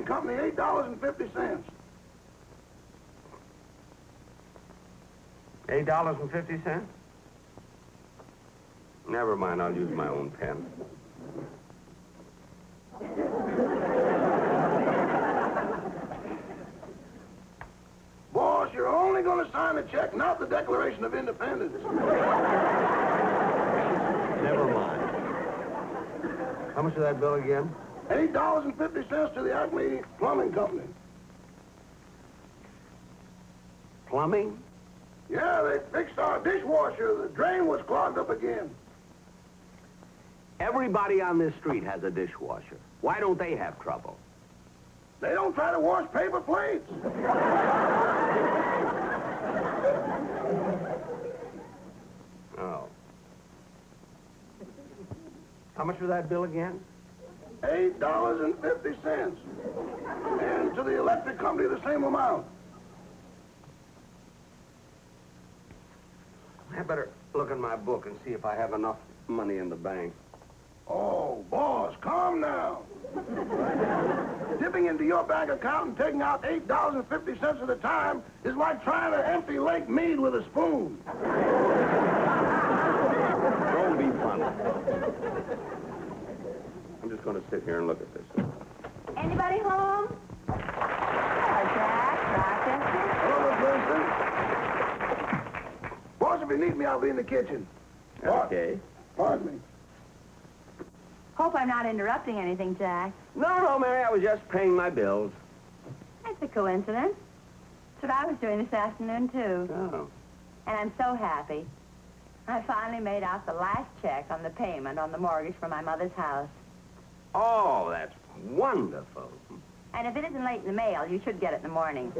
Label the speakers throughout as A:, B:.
A: Company, $8.50.
B: $8.50? Never mind, I'll use my own pen.
A: Boss, you're only going to sign a check, not the Declaration of Independence.
B: Never mind. How much is that bill again?
A: $8.50 to the Acme Plumbing Company.
B: Plumbing?
A: Yeah, they fixed our dishwasher. The drain was clogged up again.
B: Everybody on this street has a dishwasher. Why don't they have trouble?
A: They don't try to wash paper plates.
B: Oh. How much was that bill again?
A: $8.50. And to the electric company, the same amount.
B: I better look in my book and see if I have enough money in the bank.
A: Oh, boss, calm down. Dipping into your bank account and taking out $8.50 at a time is like trying to empty Lake Mead with a spoon.
B: Don't be funny. I'm just going to sit here and look at this.
C: Anybody home? Hello, Jack. Rochester.
A: Hello, Miss Winston. Boss, if you need me, I'll be in the kitchen.
B: Okay.
A: Pardon me.
C: Hope I'm not interrupting anything, Jack.
B: No, Mary, I was just paying my bills.
C: That's a coincidence. That's what I was doing this afternoon, too.
B: Oh.
C: And I'm so happy. I finally made out the last check on the payment on the mortgage for my mother's house.
B: Oh, that's wonderful.
C: And if it isn't late in the mail, you should get it in the morning.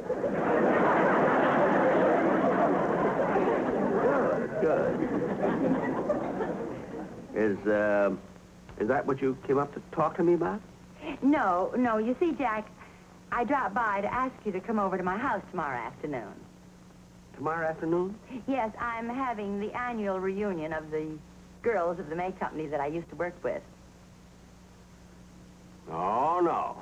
B: Good. Is that what you came up to talk to me about?
C: No. You see, Jack, I dropped by to ask you to come over to my house tomorrow afternoon.
B: Tomorrow afternoon?
C: Yes, I'm having the annual reunion of the girls of the May Company that I used to work with.
B: Oh, no.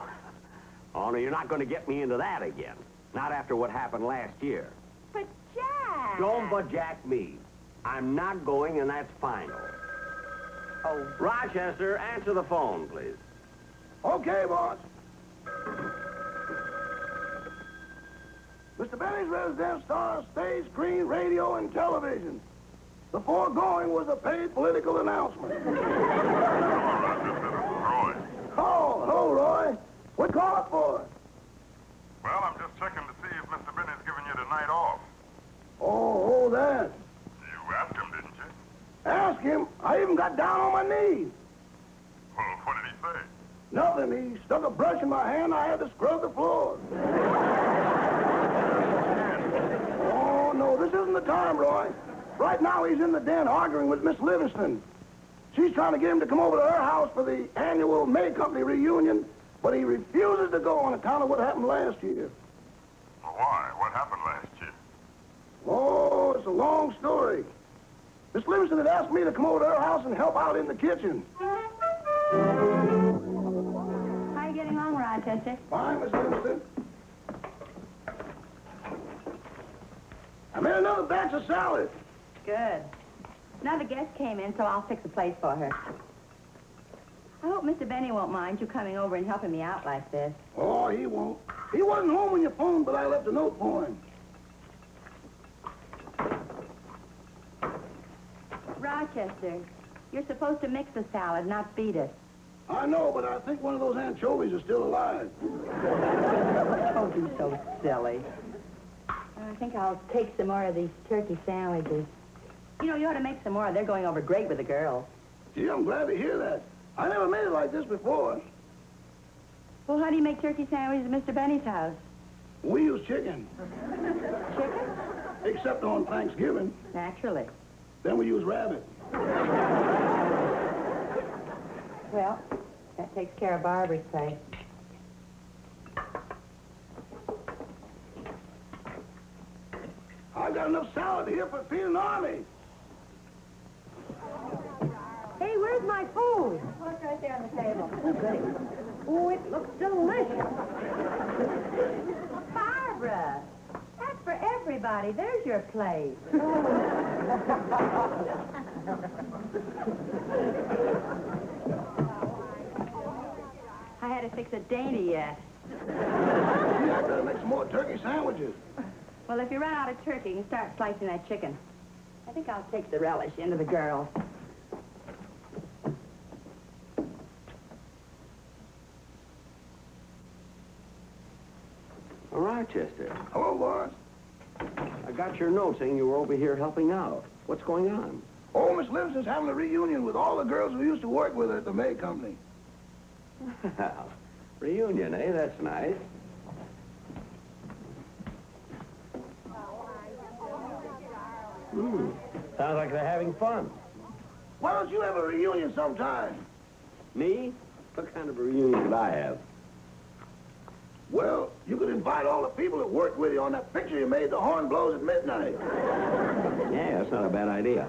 B: Oh, no, you're not going to get me into that again. Not after what happened last year.
C: But, Jack...
B: Don't but Jack me. I'm not going, and that's final. Oh, Rochester, answer the phone, please.
A: Okay, boss. Mr. Benny's residence stars stage, screen, radio, and television. The foregoing was a paid political announcement.
D: Roy.
A: Oh, hello, Roy. What call it for?
D: Well, I'm just checking to see if Mr. Benny's giving you the night off.
A: Oh, that.
D: You asked him, didn't you?
A: Ask him. I even got down on my knees.
D: Well, what did he say?
A: Nothing. He stuck a brush in my hand. I had to scrub the floor. Oh, no, this isn't the time, Roy. Right now, he's in the den arguing with Miss Livingston. She's trying to get him to come over to her house for the annual May Company reunion, but he refuses to go on account of what happened last year.
D: Well, why? What happened last year?
A: Oh, it's a long story. Miss Livingston had asked me to come over to her house and help out in the kitchen.
C: How are you getting along, Rochester?
A: Fine, Miss Livingston. I made another batch of salad.
C: Good. Another guest came in, so I'll fix a place for her. I hope Mr. Benny won't mind you coming over and helping me out like this.
A: Oh, he won't. He wasn't home when you phoned, but I left a note for him.
C: Rochester, you're supposed to mix the salad, not beat it.
A: I know, but I think one of those anchovies is still alive.
C: Don't be so silly. I think I'll take some more of these turkey sandwiches. You know, you ought to make some more. They're going over great with the girls.
A: Gee, I'm glad to hear that. I never made it like this before.
C: Well, how do you make turkey sandwiches at Mr. Benny's house?
A: We use chicken,
C: Chicken?
A: except on Thanksgiving.
C: Naturally.
A: Then we use rabbit.
C: Well, that takes care of Barbara's place.
A: I've got enough salad here for feeding an army.
C: Hey, where's my food? Oh, it's right there on the table. Oh, goody. Oh, it looks delicious. Barbara, that's for everybody. There's your plate. I had to fix a dainty yet.
A: Yeah, I better make some more turkey sandwiches.
C: Well, if you run out of turkey, you can start slicing that chicken. I think I'll take the relish into the girls.
B: Rochester,
A: Hello, boss.
B: I got your note saying you were over here helping out. What's going on?
A: Oh, Miss Livingston's having a reunion with all the girls who used to work with her at the May Company.
B: Well, reunion, eh? That's nice. Sounds like they're having fun.
A: Why don't you have a reunion sometime?
B: Me? What kind of a reunion did I have?
A: Well, you could invite all the people that worked with you on that picture you made, The Horn Blows at Midnight.
B: Yeah, that's not a bad idea.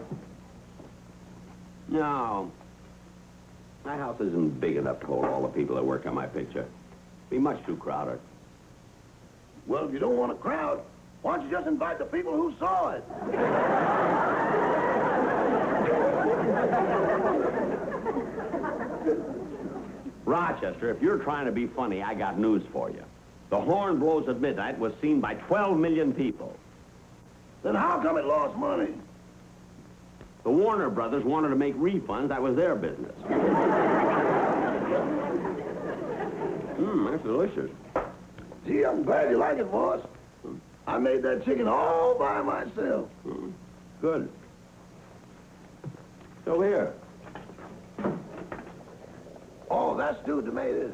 B: No. My house isn't big enough to hold all the people that work on my picture. Be much too crowded.
A: Well, if you don't want a crowd, why don't you just invite the people who saw it?
B: Rochester, if you're trying to be funny, I got news for you. The Horn Blows at Midnight was seen by 12 million people.
A: Then how come it lost money?
B: The Warner Brothers wanted to make refunds. That was their business. That's delicious.
A: Gee, I'm glad you like it, boss. I made that chicken all by myself.
B: Good. So here.
A: Oh, that's stewed tomatoes.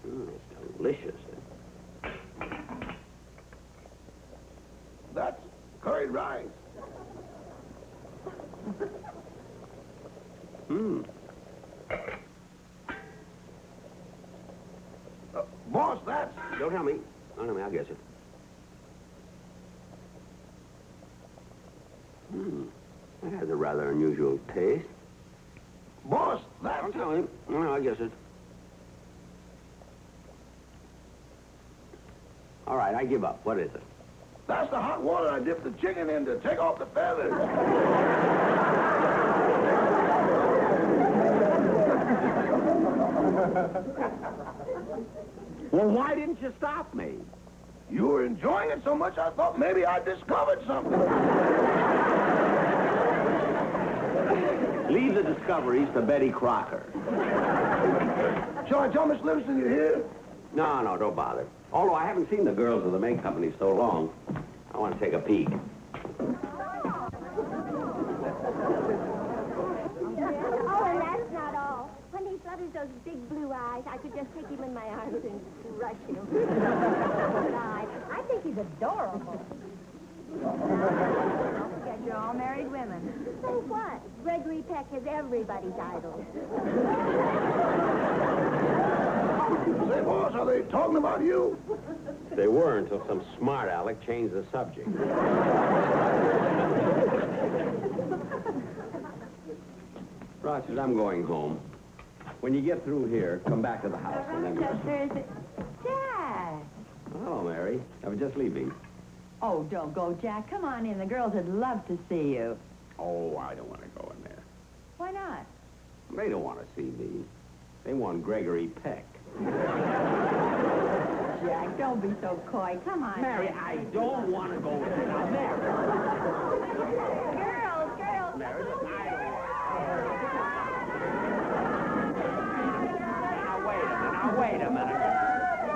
B: It's delicious.
A: That's curried rice. Boss, that's...
B: Don't tell me. Don't tell me. I'll guess it. That has a rather unusual taste.
A: Boss, that's...
B: Don't tell me. No, I'll guess it. All right, I give up. What is it?
A: That's the hot water I dipped the chicken in to take off the feathers.
B: Well, why didn't you stop me?
A: You were enjoying it so much, I thought maybe I discovered something.
B: Leave the discoveries to Betty Crocker.
A: Shall I tell Miss Livingston you're here?
B: No, don't bother. Although I haven't seen the girls of the May Company so long, I want to take a peek.
E: Oh, and that's not all. When he flutters those big blue eyes, I could just take him in my arms and crush him. I think he's adorable.
C: Don't forget, you're all married women.
E: So what? Gregory Peck is everybody's idol.
A: Say, boss, are they talking about you?
B: They were until some smart aleck changed the subject. Rogers, I'm going home. When you get through here, come back to the house and then...
C: Rochester, is it... Jack!
B: Hello, Mary. I was just leaving.
C: Oh, don't go, Jack. Come on in. The girls would love to see you.
B: Oh, I don't want to go in there.
C: Why not?
B: They don't want to see me. They want Gregory Peck.
C: Jack, don't be so coy. Come on.
B: Mary, I don't want to go in there. Now, Mary.
E: Girls.
B: Mary, listen, I don't want Now, wait a minute.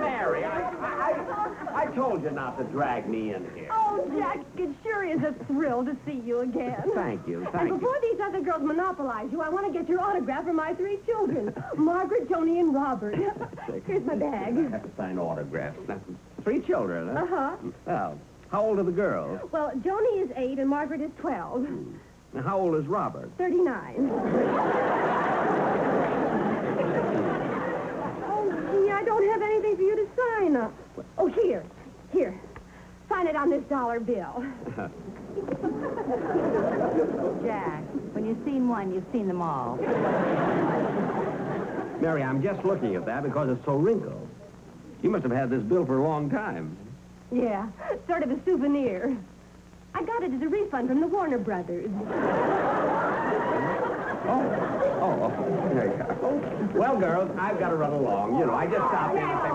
B: Mary, I told you not to drag me in here.
E: Oh, Jack, it sure is a thrill to see you again.
B: Thank you.
E: And before these other girls monopolize you, I want to get your autograph for my 3 children, Margaret, Joni, and Robert. Here's my bag.
B: I have to sign autographs. Now, 3 children, huh?
E: Uh-huh.
B: Well, how old are the girls?
E: Well, Joni is 8 and Margaret is 12.
B: Now, how old is Robert?
E: 39. Oh, gee, I don't have anything for you to sign. Oh, here. 5 sign it on this dollar bill.
C: Jack, when you've seen one, you've seen them all.
B: Mary, I'm just looking at that because it's so wrinkled. You must have had this bill for a long time.
E: Yeah, sort of a souvenir. I got it as a refund from the Warner Brothers.
B: Oh, there you go. Well, girls, I've got to run along. You know, I just stopped in and say,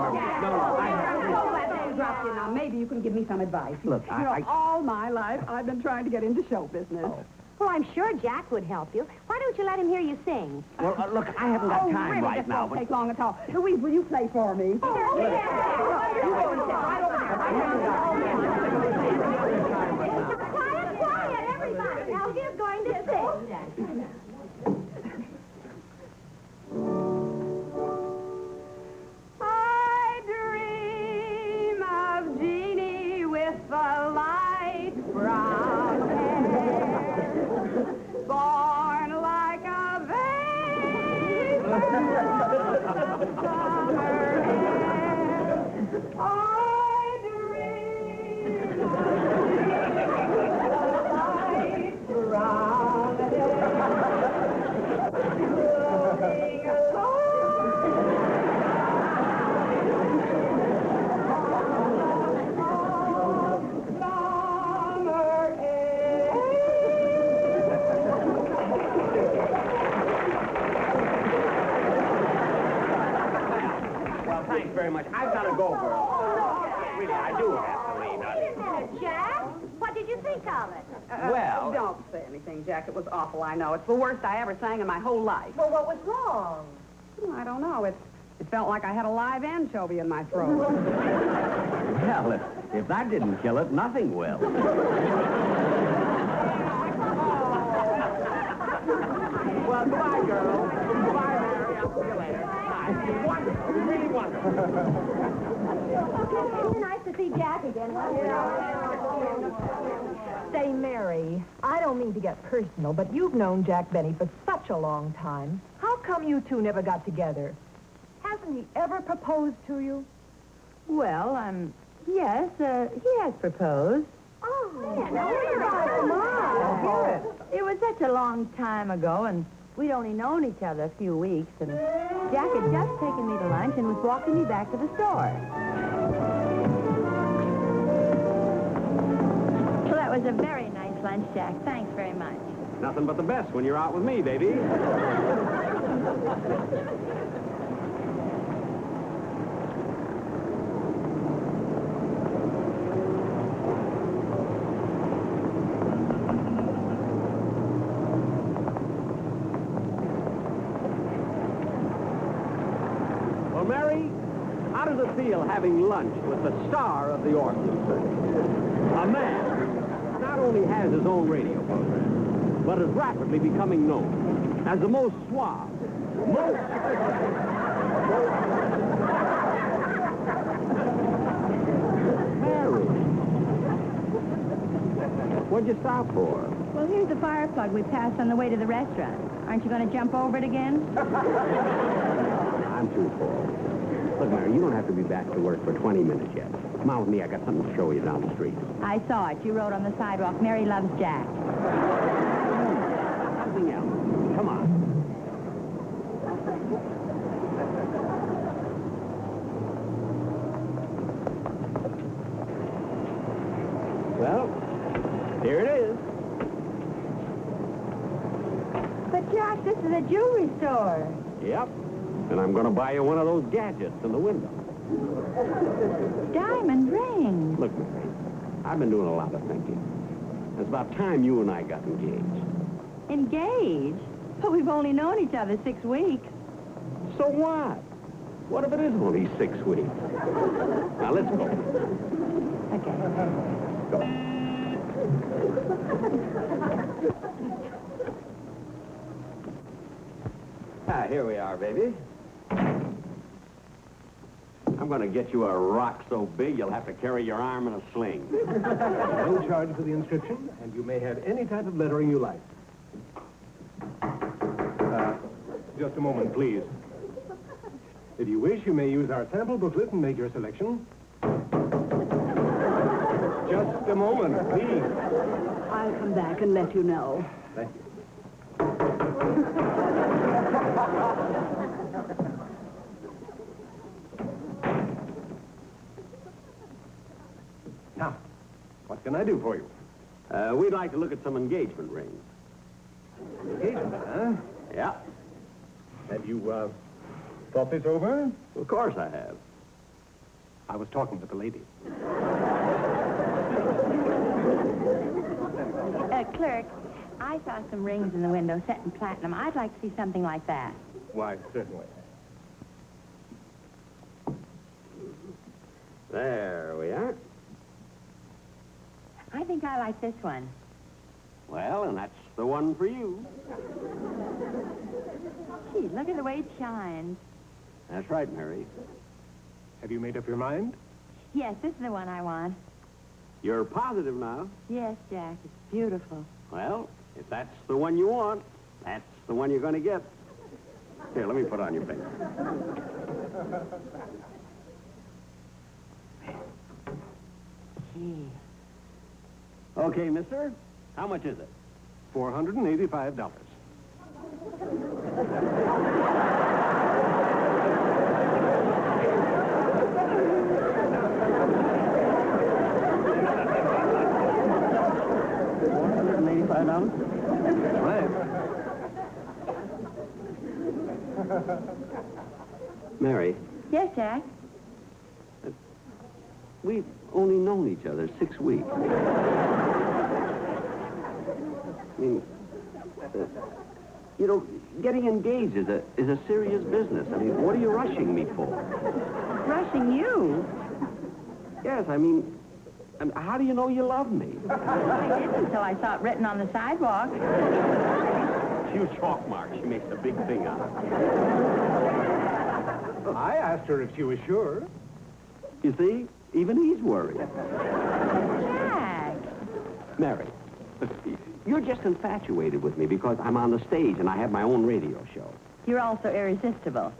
F: Dropped in. Now, maybe you can give me some advice.
B: Look,
F: you know, all my life, I've been trying to get into show business.
B: Oh.
E: Well, I'm sure Jack would help you. Why don't you let him hear you sing?
B: Well, look, I haven't got time
F: really,
B: right
F: this
B: now,
F: won't
B: but...
F: take long at all. Louise, will you play for me?
E: You go and sit right over there. Quiet, quiet, everybody. Elvia's going to sing.
F: I dream of Jeannie with the light brown hair, born like a babe of summer air. I dream of Jeannie with the light brown hair, building a
B: Well, thanks very much. I've got to go, girls. Really, I do have to leave.
E: Wait a minute, Jack. What did you think of it?
B: Well...
F: Don't say anything, Jack. It was awful, I know. It's the worst I ever sang in my whole life.
E: Well, what was wrong?
F: I don't know. It felt like I had a live anchovy in my throat.
B: Well, if that didn't kill it, nothing will. Well, goodbye, girls. Goodbye, Mary. I'll see you later. Bye. Wonderful. Really wonderful.
E: It's nice to see Jack again.
G: Say, Mary, I don't mean to get personal, but you've known Jack Benny for such a long time. How come you two never got together? Hasn't he ever proposed to you?
C: Well, yes, he has proposed.
E: Oh,
C: It was such a long time ago, and we'd only known each other a few weeks, and Jack had just taken me to lunch and was walking me back to the store. Well, that was a very nice lunch, Jack. Thanks very much.
B: Nothing but the best when you're out with me, baby. Well, Mary, how does it feel having lunch with the star of the orchestra? A man who not only has his own radio program, but is rapidly becoming known as the most suave, Mary, what'd you stop for?
C: Well, here's the fire plug we passed on the way to the restaurant. Aren't you going to jump over it again?
B: I'm too full. Look, Mary, you don't have to be back to work for 20 minutes yet. Come on with me. I got something to show you down the street.
C: I saw it. You wrote on the sidewalk, Mary loves Jack.
B: Something else. Come on. Well, here it is.
C: But, Jack, this is a jewelry store.
B: Yep. And I'm going to buy you one of those gadgets in the window.
C: Diamond ring.
B: Look, Mary, I've been doing a lot of thinking. It's about time you and I got engaged.
C: Engaged? But we've only known each other 6 weeks.
B: So what? What if it is only 6 weeks? Now, let's go.
C: Okay.
B: Go. Here we are, baby. I'm going to get you a rock so big you'll have to carry your arm in a sling.
H: No charge for the inscription, and you may have any type of lettering you like. Just a moment, please. If you wish, you may use our sample booklet and make your selection. Just a moment, please.
F: I'll come back and let you know.
H: Thank you. Now, what can I do for you?
B: We'd like to look at some engagement rings.
H: Engagement, huh?
B: Yeah,
H: Have you, thought this over?
B: of course I have.
H: I was talking with the lady.
C: Clerk, I saw some rings in the window set in platinum. I'd like to see something like that.
H: Why, certainly.
B: There we are.
C: I think I like this one.
B: Well, and that's the one for you.
C: Gee, look at the way it shines.
B: That's right, Mary.
H: Have you made up your mind?
C: Yes, this is the one I want.
B: You're positive now.
C: Yes, Jack, it's beautiful.
B: Well, if that's the one you want, that's the one you're going to get. Here, let me put it on your finger.
C: Gee.
B: Okay, mister. How much is it?
H: $485.
B: $485?
H: Right.
B: Mary,
C: Yes, Jack?
B: we've only known each other 6 weeks. I mean, you know, getting engaged is a serious business. I mean, what are you rushing me for?
C: Rushing you?
B: Yes, I mean, how do you know you love me?
C: I didn't until I saw it written on the sidewalk.
B: You chalk mark. She makes a big thing out of it.
H: I asked her if she was sure.
B: You see, even he's worried.
C: Jack!
B: Mary, you're just infatuated with me because I'm on the stage and I have my own radio show.
C: You're also irresistible.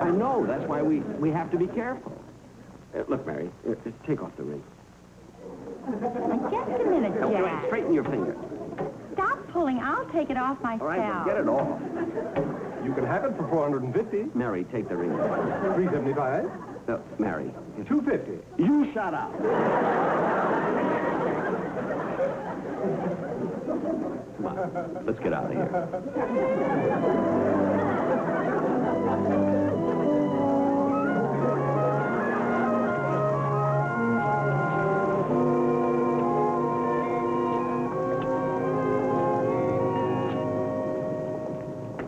B: I know. That's why we have to be careful. Look, Mary, take off the ring.
C: Just a minute,
B: No, wait,
C: Jack.
B: straighten your finger.
C: Stop pulling. I'll take it off myself.
B: All right, well, get it off.
H: You can have it for $450.
B: Mary, take the ring.
H: $375.
B: Mary.
H: $250.
B: You shut up. Come on, let's get out of here.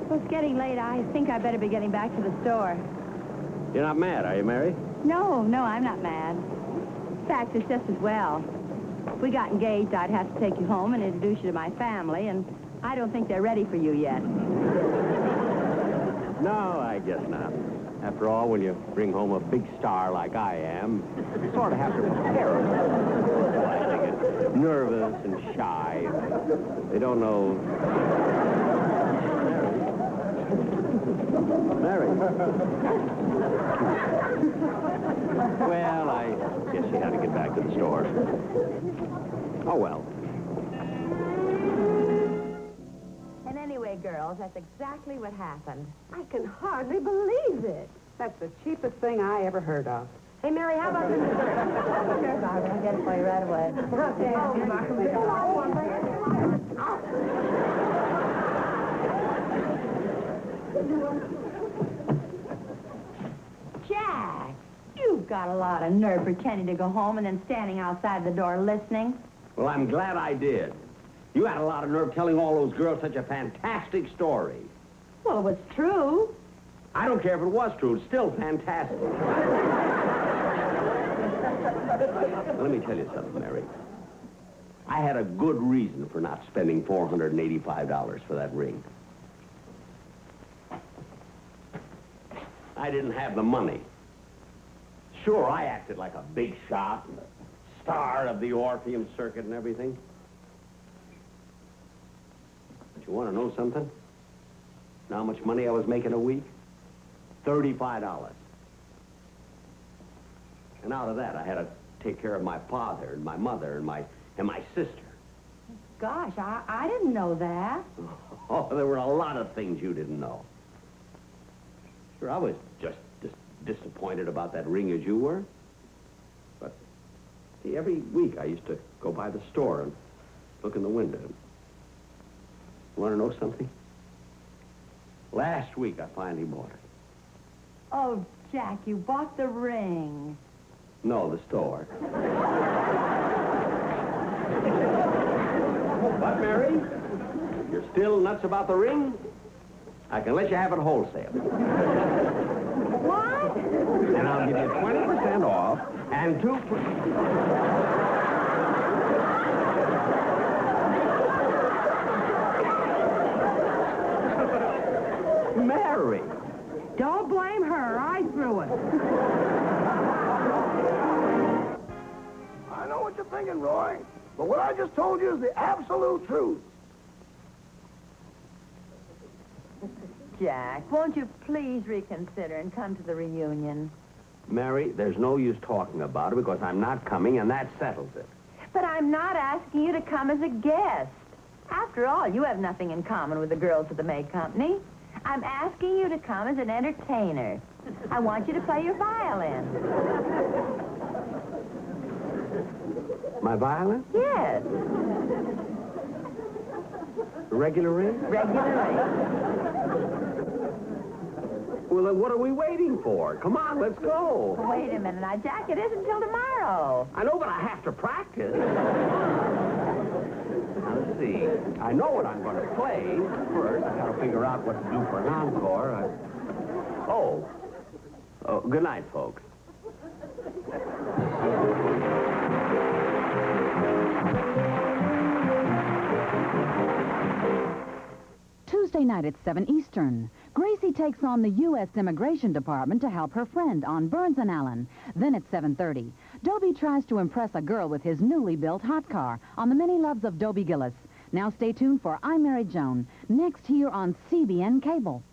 C: Well, it's getting late. I think I better be getting back to the store.
B: You're not mad, are you, Mary?
C: No, I'm not mad. In fact, it's just as well. If we got engaged, I'd have to take you home and introduce you to my family, and I don't think they're ready for you yet.
B: No, I guess not. After all, when you bring home a big star like I am, you sort of have to prepare them. They get nervous and shy. They don't know. Mary. Well, I guess you had to get back to the store. Oh, well.
C: And anyway, girls, that's exactly what happened.
G: I can hardly believe it.
F: That's the cheapest thing I ever heard of.
G: Hey, Mary, how about this?
C: Sure, Barbara. I'll get it for you right away. Jack, you've got a lot of nerve pretending to go home and then standing outside the door listening.
B: Well, I'm glad I did. You had a lot of nerve telling all those girls such a fantastic story.
C: Well, it was true.
B: I don't care if it was true. It's still fantastic. Well, let me tell you something, Mary. I had a good reason for not spending $485 for that ring. I didn't have the money. Sure, I acted like a big shot and the star of the Orpheum circuit and everything. But you want to know something? You know how much money I was making a week? $35. And out of that, I had to take care of my father and my mother and my sister.
C: Gosh, I didn't know that.
B: Oh, there were a lot of things you didn't know. Sure, I was just disappointed about that ring as you were. But, see, every week I used to go by the store and look in the window. You want to know something? Last week I finally bought it.
C: Oh, Jack, you bought the ring.
B: No, the store. But, Mary, if you're still nuts about the ring, I can let you have it wholesale.
C: What?
B: And I'll give you 20% off and 2%. Mary!
F: Don't blame her. I threw it.
A: I know what you're thinking, Roy, but what I just told you is the absolute truth.
C: Jack, won't you please reconsider and come to the reunion?
B: Mary, there's no use talking about it because I'm not coming, and that settles it.
C: But I'm not asking you to come as a guest. After all, you have nothing in common with the girls of the May Company. I'm asking you to come as an entertainer. I want you to play your violin.
B: My violin?
C: Yes.
B: Regular ring?
C: Regular ring.
B: Well, then what are we waiting for? Come on, let's go.
C: Wait a minute now, Jack. It isn't till tomorrow.
B: I know, but I have to practice. Now, let's see. I know what I'm going to play. First, I got to figure out what to do for an encore. Oh, good night, folks.
I: Tuesday night at 7 Eastern. Gracie takes on the U.S. Immigration Department to help her friend on Burns and Allen. Then at 7:30, Dobie tries to impress a girl with his newly built hot car on the many loves of Dobie Gillis. Now stay tuned for I Married Joan, next here on CBN Cable.